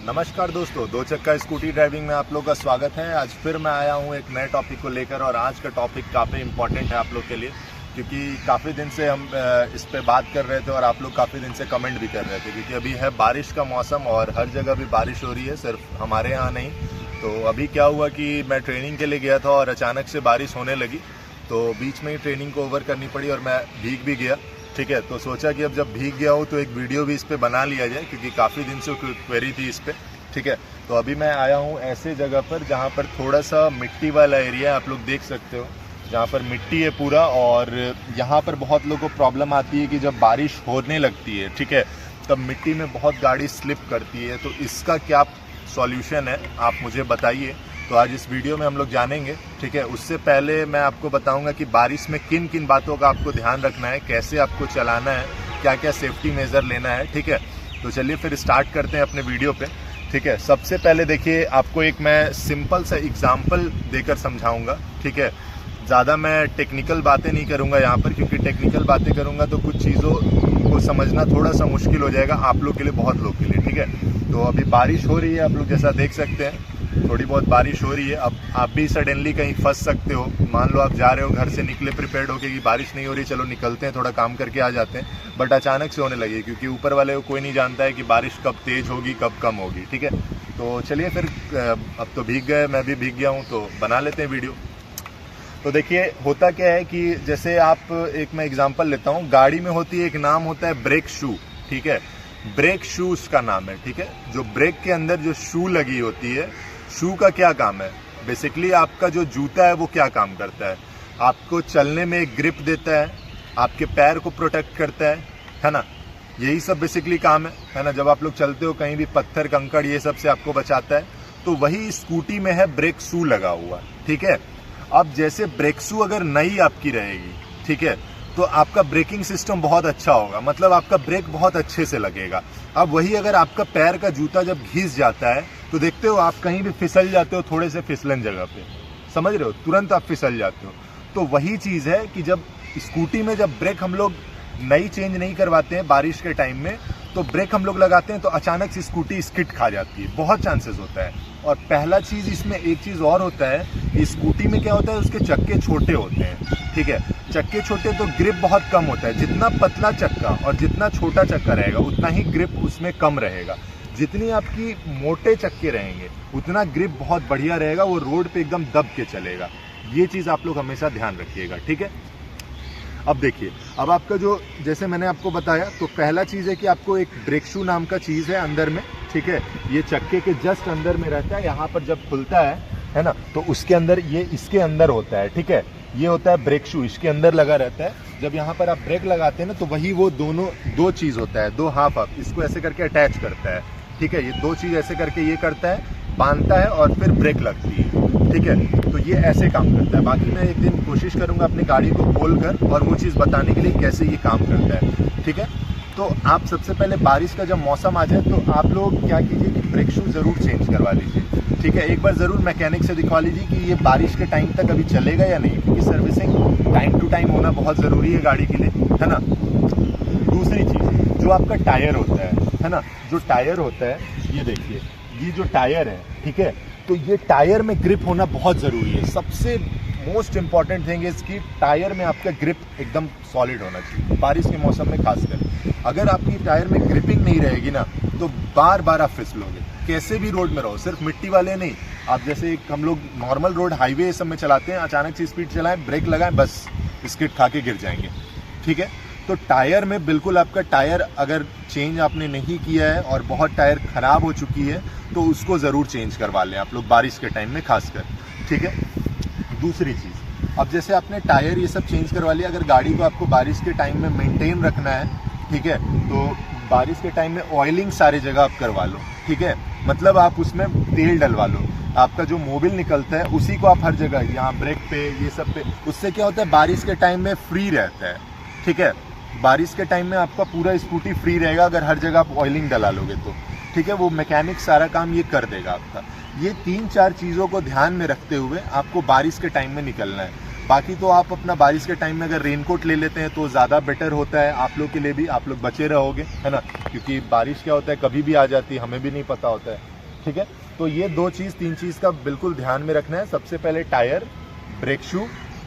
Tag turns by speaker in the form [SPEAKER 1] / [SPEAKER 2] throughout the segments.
[SPEAKER 1] नमस्कार दोस्तों, दो चक्का स्कूटी ड्राइविंग में आप लोग का स्वागत है। आज फिर मैं आया हूँ एक नए टॉपिक को लेकर और आज का टॉपिक काफ़ी इम्पोर्टेंट है आप लोग के लिए, क्योंकि काफ़ी दिन से हम इस पे बात कर रहे थे और आप लोग काफ़ी दिन से कमेंट भी कर रहे थे, क्योंकि अभी है बारिश का मौसम और हर जगह भी बारिश हो रही है, सिर्फ हमारे यहाँ नहीं। तो अभी क्या हुआ कि मैं ट्रेनिंग के लिए गया था और अचानक से बारिश होने लगी, तो बीच में ही ट्रेनिंग को ओवर करनी पड़ी और मैं भीग भी गया। ठीक है, तो सोचा कि अब जब भीग गया हूँ तो एक वीडियो भी इस पे बना लिया जाए, क्योंकि काफ़ी दिन से क्वेरी थी इस पे। ठीक है, तो अभी मैं आया हूँ ऐसे जगह पर जहाँ पर थोड़ा सा मिट्टी वाला एरिया है, आप लोग देख सकते हो, जहाँ पर मिट्टी है पूरा। और यहाँ पर बहुत लोगों को प्रॉब्लम आती है कि जब बारिश होने लगती है, ठीक है, तब मिट्टी में बहुत गाड़ी स्लिप करती है। तो इसका क्या सॉल्यूशन है आप मुझे बताइए, तो आज इस वीडियो में हम लोग जानेंगे। ठीक है, उससे पहले मैं आपको बताऊंगा कि बारिश में किन किन बातों का आपको ध्यान रखना है, कैसे आपको चलाना है, क्या क्या सेफ्टी मेजर लेना है। ठीक है, तो चलिए फिर स्टार्ट करते हैं अपने वीडियो पे। ठीक है, सबसे पहले देखिए, आपको एक मैं सिंपल सा एग्जाम्पल देकर समझाऊंगा। ठीक है, ज़्यादा मैं टेक्निकल बातें नहीं करूंगा यहाँ पर, क्योंकि टेक्निकल बातें करूंगा तो कुछ चीज़ों को समझना थोड़ा सा मुश्किल हो जाएगा आप लोग के लिए, बहुत लोग के लिए। ठीक है, तो अभी बारिश हो रही है, आप लोग जैसा देख सकते हैं, थोड़ी बहुत बारिश हो रही है। अब आप भी सडनली कहीं फंस सकते हो। मान लो आप जा रहे हो, घर से निकले प्रिपेयर्ड होके कि बारिश नहीं हो रही, चलो निकलते हैं, थोड़ा काम करके आ जाते हैं, बट अचानक से होने लगी, क्योंकि ऊपर वाले को कोई नहीं जानता है कि बारिश कब तेज होगी कब कम होगी। ठीक है, तो चलिए फिर, अब तो भीग गए, मैं भी भीग गया हूँ, तो बना लेते हैं वीडियो। तो देखिए, होता क्या है कि जैसे आप, एक मैं एग्जांपल लेता हूँ, गाड़ी में होती है, एक नाम होता है ब्रेक शू। ठीक है, ब्रेक शू उसका नाम है। ठीक है, जो ब्रेक के अंदर जो शू लगी होती है, शू का क्या काम है, बेसिकली आपका जो जूता है वो क्या काम करता है, आपको चलने में एक ग्रिप देता है, आपके पैर को प्रोटेक्ट करता है ना, यही सब बेसिकली काम है ना। जब आप लोग चलते हो कहीं भी, पत्थर कंकड़ ये सब से आपको बचाता है, तो वही स्कूटी में है ब्रेक शू लगा हुआ। ठीक है, अब जैसे ब्रेक शू अगर नई आपकी रहेगी, ठीक है, तो आपका ब्रेकिंग सिस्टम बहुत अच्छा होगा, मतलब आपका ब्रेक बहुत अच्छे से लगेगा। अब वही अगर आपका पैर का जूता जब घिस जाता है, तो देखते हो आप कहीं भी फिसल जाते हो, थोड़े से फिसलन जगह पे, समझ रहे हो, तुरंत आप फिसल जाते हो। तो वही चीज़ है कि जब स्कूटी में जब ब्रेक हम लोग नई चेंज नहीं करवाते हैं बारिश के टाइम में, तो ब्रेक हम लोग लगाते हैं तो अचानक से स्कूटी स्किड खा जाती है, बहुत चांसेस होता है। और पहला चीज़ इसमें एक चीज़ और होता है कि स्कूटी में क्या होता है, उसके चक्के छोटे होते हैं। ठीक है, चक्के छोटे तो ग्रिप बहुत कम होता है। जितना पतला चक्का और जितना छोटा चक्का रहेगा उतना ही ग्रिप उसमें कम रहेगा। जितनी आपकी मोटे चक्के रहेंगे उतना ग्रिप बहुत बढ़िया रहेगा, वो रोड पे एकदम दब के चलेगा। ये चीज़ आप लोग हमेशा ध्यान रखिएगा। ठीक है, अब देखिए, अब आपका जो, जैसे मैंने आपको बताया, तो पहला चीज़ है कि आपको एक ब्रेक शू नाम का चीज़ है अंदर में। ठीक है, ये चक्के के जस्ट अंदर में रहता है, यहाँ पर जब खुलता है ना, तो उसके अंदर, ये इसके अंदर होता है। ठीक है, ये होता है ब्रेक शू, इसके अंदर लगा रहता है। जब यहाँ पर आप ब्रेक लगाते हैं ना, तो वही वो दोनों दो चीज़ होता है, दो हाफ आप इसको ऐसे करके अटैच करता है। ठीक है, ये दो चीज़ ऐसे करके ये करता है, बांधता है और फिर ब्रेक लगती है। ठीक है, तो ये ऐसे काम करता है। बाकी मैं एक दिन कोशिश करूंगा अपनी गाड़ी को खोल कर और वो चीज़ बताने के लिए कैसे ये काम करता है। ठीक है, तो आप सबसे पहले बारिश का जब मौसम आ जाए तो आप लोग क्या कीजिए कि ब्रेक शू ज़रूर चेंज करवा लीजिए। ठीक है, एक बार ज़रूर मैकेनिक से दिखवा लीजिए कि ये बारिश के टाइम तक अभी चलेगा या नहीं, क्योंकि सर्विसिंग टाइम टू टाइम होना बहुत ज़रूरी है गाड़ी के लिए, है ना। दूसरी चीज़, जो आपका टायर होता है ना, जो टायर होता है, ये देखिए, ये जो टायर है, ठीक है, तो ये टायर में ग्रिप होना बहुत ज़रूरी है। सबसे मोस्ट इंपॉर्टेंट थिंग इज कि टायर में आपका ग्रिप एकदम सॉलिड होना चाहिए, बारिश के मौसम में खासकर। अगर आपकी टायर में ग्रिपिंग नहीं रहेगी ना, तो बार बार आप फिसलोगे, कैसे भी रोड में रहो, सिर्फ मिट्टी वाले नहीं। आप जैसे एक, हम लोग नॉर्मल रोड, हाईवे सब में चलाते हैं, अचानक से स्पीड चलाएं, ब्रेक लगाएं, बस स्किड खा के गिर जाएंगे। ठीक है, तो टायर में बिल्कुल, आपका टायर अगर चेंज आपने नहीं किया है और बहुत टायर ख़राब हो चुकी है, तो उसको ज़रूर चेंज करवा लें आप लोग बारिश के टाइम में खासकर। ठीक है, दूसरी चीज़, अब जैसे आपने टायर ये सब चेंज करवा लिया, अगर गाड़ी को आपको बारिश के टाइम में मेंटेन रखना है, ठीक है, तो बारिश के टाइम में ऑयलिंग सारी जगह आप करवा लो। ठीक है, मतलब आप उसमें तेल डलवा लो, आपका जो मोबिल निकलता है उसी को आप हर जगह, यहाँ ब्रेक पे, ये सब पे, उससे क्या होता है, बारिश के टाइम में फ्री रहता है। ठीक है, बारिश के टाइम में आपका पूरा स्कूटी फ्री रहेगा अगर हर जगह आप ऑयलिंग डला लोगे तो। ठीक है, वो मैकेनिक सारा काम ये कर देगा आपका। ये 3-4 चीज़ों को ध्यान में रखते हुए आपको बारिश के टाइम में निकलना है। बाकी तो आप अपना बारिश के टाइम में अगर रेनकोट ले लेते हैं तो ज़्यादा बेटर होता है आप लोग के लिए भी, आप लोग बचे रहोगे, है ना, क्योंकि बारिश क्या होता है, कभी भी आ जाती है, हमें भी नहीं पता होता है। ठीक है। तो ये 2 चीज़ 3 चीज़ का बिल्कुल ध्यान में रखना है। सबसे पहले टायर, ब्रेक शू,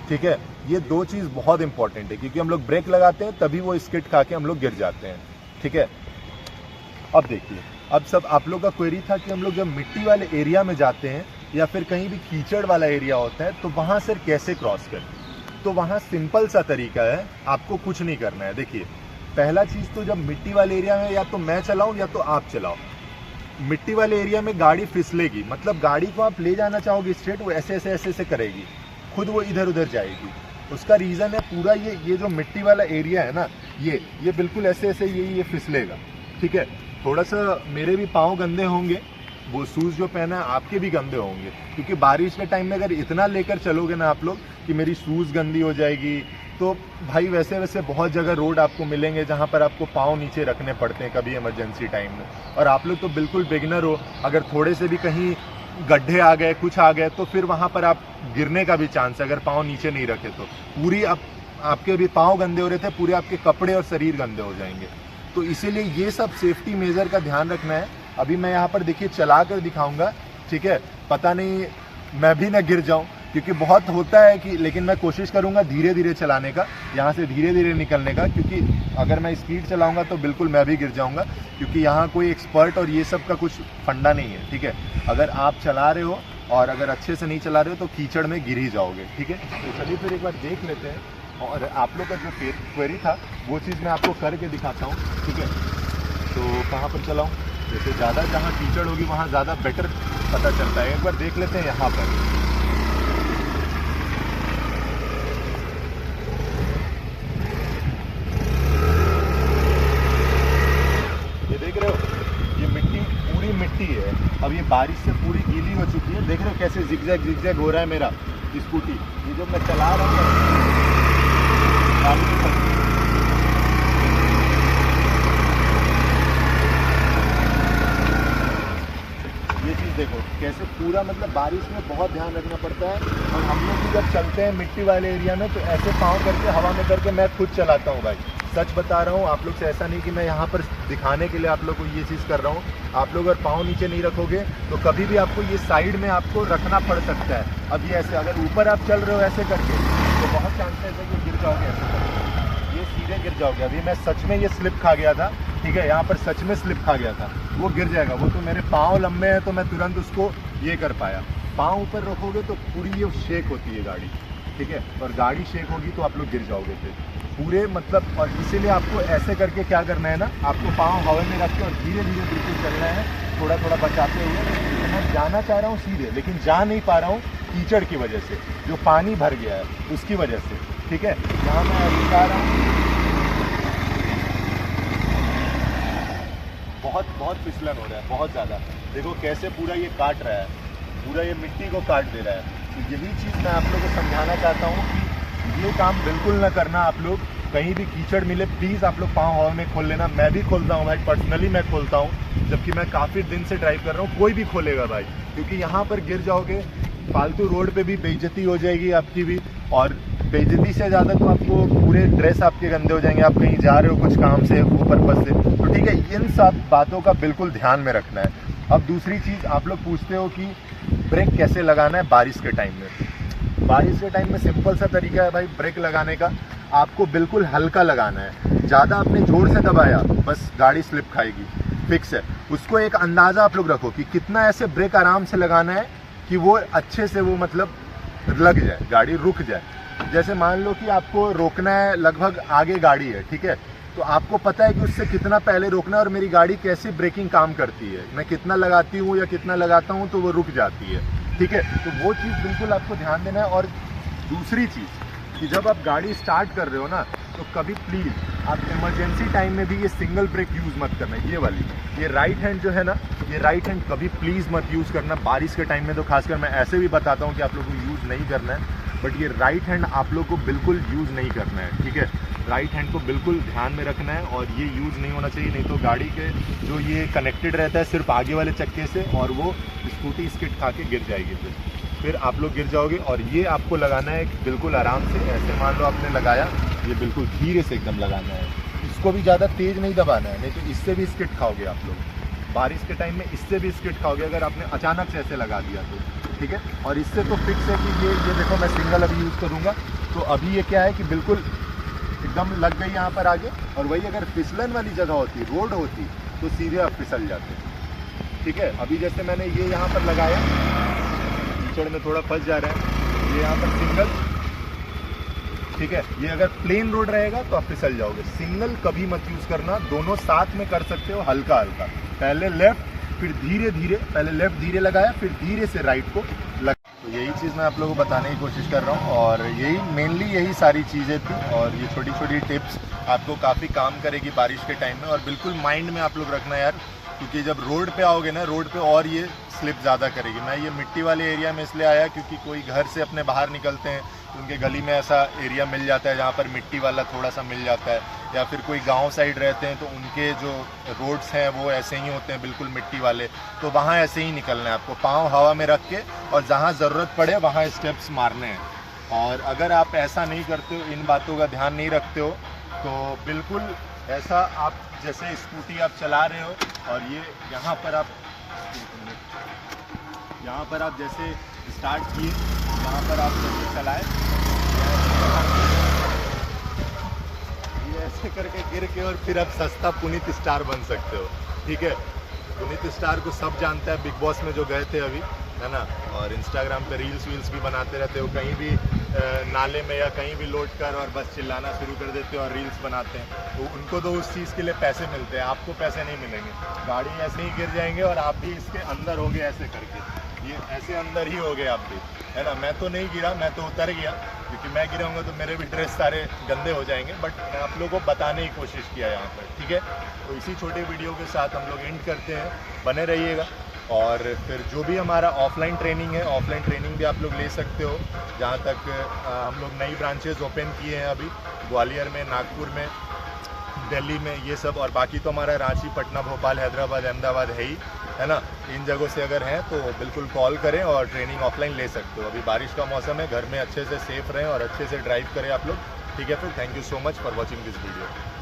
[SPEAKER 1] ठीक है, ये 2 चीज़ बहुत इंपॉर्टेंट है, क्योंकि हम लोग ब्रेक लगाते हैं तभी वो स्किड खा के हम लोग गिर जाते हैं, ठीक है। अब देखिए, अब सब आप लोग का क्वेरी था कि हम लोग जब मिट्टी वाले एरिया में जाते हैं या फिर कहीं भी कीचड़ वाला एरिया होता है तो वहाँ से कैसे क्रॉस करें। तो वहाँ सिंपल सा तरीका है, आपको कुछ नहीं करना है। देखिए, पहला चीज़ तो जब मिट्टी वाले एरिया में या तो मैं चलाऊँ या तो आप चलाओ, मिट्टी वाले एरिया में गाड़ी फिसलेगी, मतलब गाड़ी को आप ले जाना चाहोगे स्ट्रेट, वो ऐसे ऐसे ऐसे ऐसे करेगी, खुद वो इधर उधर जाएगी। उसका रीज़न है पूरा ये जो मिट्टी वाला एरिया है ना, ये बिल्कुल ऐसे ऐसे ये फिसलेगा, ठीक है। थोड़ा सा मेरे भी पाँव गंदे होंगे, वो शूज़ जो पहना है आपके भी गंदे होंगे, क्योंकि बारिश के टाइम में अगर इतना लेकर चलोगे ना आप लोग कि मेरी शूज़ गंदी हो जाएगी, तो भाई वैसे वैसे बहुत जगह रोड आपको मिलेंगे जहाँ पर आपको पाँव नीचे रखने पड़ते हैं कभी इमरजेंसी टाइम में। और आप लोग तो बिल्कुल बिगिनर हो, अगर थोड़े से भी कहीं गड्ढे आ गए, कुछ आ गए, तो फिर वहाँ पर आप गिरने का भी चांस है अगर पाँव नीचे नहीं रखे तो। पूरी आपके भी पाँव गंदे हो रहे थे, पूरे आपके कपड़े और शरीर गंदे हो जाएंगे। तो इसीलिए ये सब सेफ्टी मेजर का ध्यान रखना है। अभी मैं यहाँ पर देखिए चला कर दिखाऊंगा, ठीक है, पता नहीं मैं भी ना गिर जाऊँ, क्योंकि बहुत होता है कि, लेकिन मैं कोशिश करूँगा धीरे धीरे चलाने का, यहाँ से धीरे धीरे निकलने का, क्योंकि अगर मैं स्पीड चलाऊँगा तो बिल्कुल मैं भी गिर जाऊँगा, क्योंकि यहाँ कोई एक्सपर्ट और ये सब का कुछ फंडा नहीं है, ठीक है। अगर आप चला रहे हो और अगर अच्छे से नहीं चला रहे हो तो कीचड़ में गिर ही जाओगे, ठीक है। तो चलिए फिर एक बार देख लेते हैं, और आप लोग का जो क्वेरी था वो चीज़ मैं आपको करके दिखाता हूँ, ठीक है। तो कहाँ पर चलाऊँ, जैसे ज़्यादा जहाँ कीचड़ होगी वहाँ ज़्यादा बेटर पता चलता है। एक बार देख लेते हैं यहाँ पर, ये देख रहे हो, ये मिट्टी पूरी मिट्टी है। अब ये बारिश से पूरी गीली हो चुकी है, देख रहे हो कैसे जिगजैग हो रहा है मेरा स्कूटी। ये जब मैं चला रहा हूँ, ये चीज़ देखो कैसे पूरा, मतलब बारिश में बहुत ध्यान रखना पड़ता है। और हम लोग भी जब चलते हैं मिट्टी वाले एरिया में तो ऐसे पाँव करके हवा में करके मैं खुद चलाता हूँ भाई, सच बता रहा हूँ आप लोग से। ऐसा नहीं कि मैं यहाँ पर दिखाने के लिए आप लोग को ये चीज़ कर रहा हूँ। आप लोग अगर पाँव नीचे नहीं रखोगे तो कभी भी आपको ये साइड में आपको रखना पड़ सकता है। अब ये ऐसे अगर ऊपर आप चल रहे हो ऐसे करके तो बहुत चांसेस है कि गिर जाओगे, ऐसे करके ये सीधे गिर जाओगे। अभी मैं सच में ये स्लिप खा गया था, ठीक है, यहाँ पर सच में स्लिप खा गया था, वो गिर जाएगा। वो तो मेरे पाँव लंबे हैं तो मैं तुरंत उसको ये कर पाया। पाँव ऊपर रखोगे तो पूरी ये शेक होती है गाड़ी, ठीक है, और गाड़ी शेक होगी तो आप लोग गिर जाओगे फिर पूरे, मतलब। और इसीलिए आपको ऐसे करके क्या करना है ना, आपको पाँव हवा में रख के और धीरे धीरे बिल्कुल चलना है, थोड़ा थोड़ा बचाते हुए। मैं जाना चाह रहा हूँ सीधे, लेकिन जा नहीं पा रहा हूँ कीचड़ की वजह से, जो पानी भर गया है उसकी वजह से, ठीक है। यहाँ मैं अभी जा रहा हूँ, बहुत फिसलन हो रहा है, बहुत ज़्यादा। देखो कैसे पूरा ये काट रहा है, पूरा ये मिट्टी को काट दे रहा है। तो यही चीज़ मैं आप लोगों को समझाना चाहता हूँ कि ये काम बिल्कुल ना करना आप लोग। कहीं भी कीचड़ मिले प्लीज़ आप लोग पाँव हवा में खोल लेना। मैं भी खोलता हूँ भाई, पर्सनली मैं खोलता हूँ, जबकि मैं काफ़ी दिन से ड्राइव कर रहा हूँ। कोई भी खोलेगा भाई, क्योंकि यहाँ पर गिर जाओगे, फालतू रोड पे भी बेइज्जती हो जाएगी आपकी भी, और बेइज्जती से ज़्यादा तो आपको पूरे ड्रेस आपके गंदे हो जाएंगे। आप कहीं जा रहे हो कुछ काम से, वो पर्पज़ से, तो ठीक है, इन सब बातों का बिल्कुल ध्यान में रखना है। अब दूसरी चीज़ आप लोग पूछते हो कि ब्रेक कैसे लगाना है बारिश के टाइम में। बारिश के टाइम में सिंपल सा तरीका है भाई ब्रेक लगाने का, आपको बिल्कुल हल्का लगाना है। ज़्यादा आपने ज़ोर से दबाया बस गाड़ी स्लिप खाएगी, फिक्स है। उसको एक अंदाज़ा आप लोग रखो कि कितना ऐसे ब्रेक आराम से लगाना है कि वो अच्छे से वो मतलब लग जाए, गाड़ी रुक जाए। जैसे मान लो कि आपको रोकना है, लगभग आगे गाड़ी है, ठीक है, तो आपको पता है कि उससे कितना पहले रोकना है और मेरी गाड़ी कैसी ब्रेकिंग काम करती है, मैं कितना लगाती हूँ या कितना लगाता हूँ तो वो रुक जाती है, ठीक है। तो वो चीज़ बिल्कुल आपको ध्यान देना है। और दूसरी चीज़ कि जब आप गाड़ी स्टार्ट कर रहे हो ना, तो कभी प्लीज़ आप इमरजेंसी टाइम में भी ये सिंगल ब्रेक यूज़ मत करना। ये वाली, ये राइट हैंड जो है ना, ये राइट हैंड कभी प्लीज़ मत यूज़ करना बारिश के टाइम में। तो खासकर मैं ऐसे भी बताता हूँ कि आप लोगों को यूज़ नहीं करना है, बट ये राइट हैंड आप लोग को बिल्कुल यूज़ नहीं करना है, ठीक है। राइट हैंड को बिल्कुल ध्यान में रखना है और ये यूज़ नहीं होना चाहिए, नहीं तो गाड़ी के जो ये कनेक्टेड रहता है सिर्फ आगे वाले चक्के से, और वो स्कूटी स्किड खा के गिर जाएगी, फिर आप लोग गिर जाओगे। और ये आपको लगाना है बिल्कुल आराम से, ऐसे मान लो आपने लगाया, ये बिल्कुल धीरे से एकदम लगाना है। इसको भी ज़्यादा तेज़ नहीं दबाना है, नहीं तो इससे भी स्किड खाओगे आप लोग, बारिश के टाइम में इससे भी स्किड खाओगे अगर आपने अचानक से ऐसे लगा दिया तो, ठीक है। और इससे तो फिक्स है कि ये देखो मैं सिंगल अभी यूज़ करूँगा, तो अभी ये क्या है कि बिल्कुल एकदम लग गई यहाँ पर आगे। और वही अगर फिसलन वाली जगह होती, रोड होती, तो सीधे आप फिसल जाते, ठीक है। अभी जैसे मैंने ये यहाँ पर लगाया, कीचड़ में थोड़ा फंस जा रहा है, ये यहाँ पर सिंगल, ठीक है। ये अगर प्लेन रोड रहेगा तो आप फिसल जाओगे। सिंगल कभी मत यूज़ करना, दोनों साथ में कर सकते हो, हल्का हल्का, पहले लेफ्ट फिर धीरे धीरे, पहले लेफ्ट धीरे लगाया फिर धीरे से राइट को लगा। तो यही चीज़ मैं आप लोगों को बताने की कोशिश कर रहा हूँ, और यही मेनली यही सारी चीज़ें थी। और ये छोटी छोटी टिप्स आपको काफ़ी काम करेगी बारिश के टाइम में। और बिल्कुल माइंड में आप लोग रखना यार, क्योंकि जब रोड पे आओगे ना, रोड पे और ये स्लिप ज़्यादा करेगी। मैं ये मिट्टी वाले एरिया में इसलिए आया क्योंकि कोई घर से अपने बाहर निकलते हैं तो उनके गली में ऐसा एरिया मिल जाता है जहाँ पर मिट्टी वाला थोड़ा सा मिल जाता है, या फिर कोई गांव साइड रहते हैं तो उनके जो रोड्स हैं वो ऐसे ही होते हैं बिल्कुल मिट्टी वाले। तो वहाँ ऐसे ही निकलना है आपको, पाँव हवा में रख के, और जहाँ ज़रूरत पड़े वहाँ स्टेप्स मारने हैं। और अगर आप ऐसा नहीं करते हो, इन बातों का ध्यान नहीं रखते हो, तो बिल्कुल ऐसा आप जैसे स्कूटी आप चला रहे हो और ये यहाँ पर आप जैसे स्टार्ट किए, यहाँ पर आप जैसे चलाए, ये ऐसे करके गिर के और फिर आप सस्ता पुनीत स्टार बन सकते हो, ठीक है। पुनीत स्टार को सब जानता है, बिग बॉस में जो गए थे अभी, है ना। और इंस्टाग्राम पे रील्स वील्स भी बनाते रहते हो, कहीं भी नाले में या कहीं भी लोड कर और बस चिल्लाना शुरू कर देते हो और रील्स बनाते हैं। तो उनको तो उस चीज़ के लिए पैसे मिलते हैं, आपको पैसे नहीं मिलेंगे। गाड़ी ऐसे ही गिर जाएंगे और आप भी इसके अंदर होगे ऐसे करके, ये ऐसे अंदर ही हो गए आप भी, है ना। मैं तो नहीं गिरा, मैं तो उतर गया, क्योंकि मैं गिराऊंगा तो मेरे भी ड्रेस सारे गंदे हो जाएंगे। बट मैं आप लोगों को बताने की कोशिश किया यहाँ पर, ठीक है। तो इसी छोटे वीडियो के साथ हम लोग एंड करते हैं, बने रहिएगा। और फिर जो भी हमारा ऑफलाइन ट्रेनिंग है, ऑफलाइन ट्रेनिंग भी आप लोग ले सकते हो। जहाँ तक हम लोग नई ब्रांचेस ओपन किए हैं अभी, ग्वालियर में, नागपुर में, दिल्ली में, ये सब। और बाकी तो हमारा रांची, पटना, भोपाल, हैदराबाद, अहमदाबाद है ही, है ना। इन जगहों से अगर हैं तो बिल्कुल कॉल करें और ट्रेनिंग ऑफलाइन ले सकते हो। अभी बारिश का मौसम है, घर में अच्छे से सेफ रहें और अच्छे से ड्राइव करें आप लोग, ठीक है। फिर thank you so much for watching this video.